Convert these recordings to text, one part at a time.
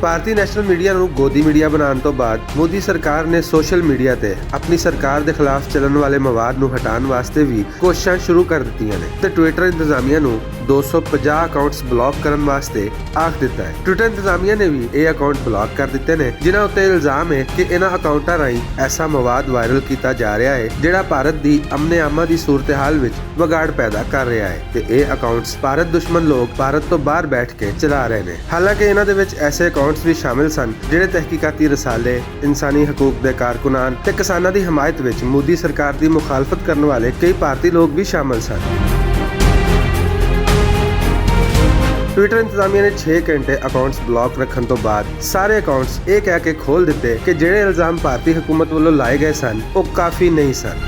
ਭਾਰਤੀ national media ਨੂੰ ਗੋਦੀ media ਬਣਾਉਣ ਤੋਂ ਬਾਅਦ ਮੋਦੀ ਸਰਕਾਰ ਨੇ ਸੋਸ਼ਲ ਮੀਡੀਆ ਤੇ ਆਪਣੀ ਸਰਕਾਰ ਦੇ ਖਿਲਾਫ ਚੱਲਣ ਵਾਲੇ ਮਵਾਦ ਨੂੰ ਹਟਾਉਣ ਵਾਸਤੇ ਵੀ ਕੋਸ਼ਿਸ਼ਾਂ ਸ਼ੁਰੂ ਕਰ ਦਿੱਤੀਆਂ ਨੇ ਤੇ ਟਵਿੱਟਰ ਇੰਤਜ਼ਾਮੀਆ ਨੂੰ 250 ਅਕਾਊਂਟਸ ਬਲੌਕ ਕਰਨ ਵਾਸਤੇ ਆਖ ਦਿੱਤਾ ਹੈ। ਟਵਿੱਟਰ ਇੰਤਜ਼ਾਮੀਆ ਨੇ ਵੀ ਇਹ ਅਕਾਊਂਟ ਬਲੌਕ ਕਰ ਦਿੱਤੇ ਨੇ, ਜਿਨ੍ਹਾਂ ਉੱਤੇ ਇਲਜ਼ਾਮ ਹੈ ਕਿ ਇਹਨਾਂ ਅਕਾਊਂਟਾਂ ਰਾਹੀਂ ਐਸਾ ਮਵਾਦ ਵਾਇਰਲ ਕੀਤਾ ਜਾ ਰਿਹਾ ਹੈ ਜਿਹੜਾ ਭਾਰਤ ਦੀ ਅਮਨ-ਏ-ਆਮਾ ਦੀ ਸੂਰਤ-ਹਾਲ ਵਿੱਚ ਵਿਗਾੜ ਪੈਦਾ ਕਰ ਰਿਹਾ ਹੈ ਤੇ ਇਹ ਅਕਾਊਂਟਸ ਭਾਰਤ ਦੁਸ਼ਮਣ ਲੋਕ ਭਾਰਤ ਤੋਂ ਬਾਹਰ ਬੈਠ ਕੇ ਚਲਾ ਰਹੇ ਨੇ। ਹਾਲਾਂਕਿ ਇਹਨਾਂ ਦੇ ਵਿੱਚ ਐਸੇ ਅਕਾਊਂਟਸ ਵੀ ਸ਼ਾਮਿਲ ਸਨ ਜਿਹੜੇ ਤਹਿਕੀਕਾਤੀ ਰਸਾਲੇ, ਇਨਸਾਨੀ ਹਕੂਕ ਦੇ ਕਾਰਕੁਨਾਨ ਤੇ ਕਿਸਾਨਾਂ ਦੀ ਹਮਾਇਤ ਵਿੱਚ ਮੋਦੀ ਸਰਕਾਰ ਦੀ ਮੁਖਾਲਫਤ ਕਰਨ ਵਾਲੇ ਕਈ ਭਾਰਤੀ ਲੋਕ ਵੀ ਸ਼ਾਮਿਲ ਸਨ। ਟਵਿੱਟਰ ਇੰਤਜ਼ਾਮੀਆ ਨੇ 6 ਘੰਟੇ ਅਕਾਊਂਟਸ ਬਲੌਕ ਰੱਖਣ ਤੋਂ ਬਾਅਦ ਸਾਰੇ ਅਕਾਊਂਟਸ ਇਹ ਕਹਿ ਕੇ ਖੋਲ ਦਿੱਤੇ ਕਿ ਜਿਹੜੇ ਇਲਜ਼ਾਮ ਭਾਰਤੀ ਹਕੂਮਤ ਵੱਲੋਂ ਲਾਏ ਗਏ ਸਨ ਉਹ ਕਾਫੀ ਨਹੀਂ ਸਨ।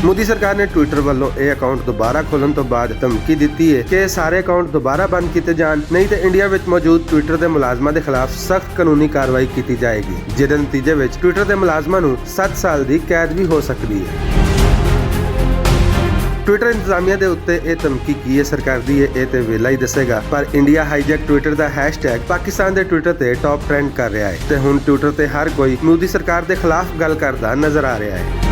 ਮੋਦੀ ਸਰਕਾਰ ਨੇ ਟਵਿੱਟਰ ਵੱਲੋਂ ਇਹ ਅਕਾਊਂਟ ਦੁਬਾਰਾ ਖੋਲਣ ਤੋਂ ਬਾਅਦ ਧਮਕੀ ਦਿੱਤੀ ਹੈ ਕਿ ਇਹ ਸਾਰੇ ਅਕਾਊਂਟ ਦੁਬਾਰਾ ਬੰਦ ਕੀਤੇ ਜਾਣ, ਨਹੀਂ ਤੇ ਇੰਡੀਆ ਵਿੱਚ ਮੌਜੂਦ ਟਵਿੱਟਰ ਦੇ ਮੁਲਾਜ਼ਮਾਂ ਦੇ ਖਿਲਾਫ ਸਖਤ ਕਾਨੂੰਨੀ ਕਾਰਵਾਈ ਕੀਤੀ ਜਾਏਗੀ, ਜਿਹਦੇ ਨਤੀਜੇ ਵਿੱਚ ਟਵਿੱਟਰ ਦੇ ਮੁਲਾਜ਼ਮਾਂ ਨੂੰ 7 ਸਾਲ ਦੀ ਕੈਦ ਵੀ ਹੋ ਸਕਦੀ ਹੈ। ਟਵਿੱਟਰ ਇੰਤਜ਼ਾਮੀਆ ਦੇ ਉੱਤੇ ਇਹ ਧਮਕੀ ਕੀ ਅਸਰ ਕਰਦੀ ਹੈ ਇਹ ਤੇ ਵੇਲਾ ਹੀ ਦੱਸੇਗਾ, ਪਰ ਇੰਡੀਆ ਹਾਈਜੈਕ ਟਵਿੱਟਰ ਦਾ ਹੈਸ਼ਟੈਗ ਪਾਕਿਸਤਾਨ ਦੇ ਟਵਿੱਟਰ ਤੇ ਟੌਪ ਟ੍ਰੈਂਡ ਕਰ ਰਿਹਾ ਹੈ ਤੇ ਹੁਣ ਟਵਿੱਟਰ ਤੇ ਹਰ ਕੋਈ ਮੋਦੀ ਸਰਕਾਰ ਦੇ ਖਿਲਾਫ ਗੱਲ ਕਰਦਾ ਨਜ਼ਰ ਆ ਰਿਹਾ ਹੈ।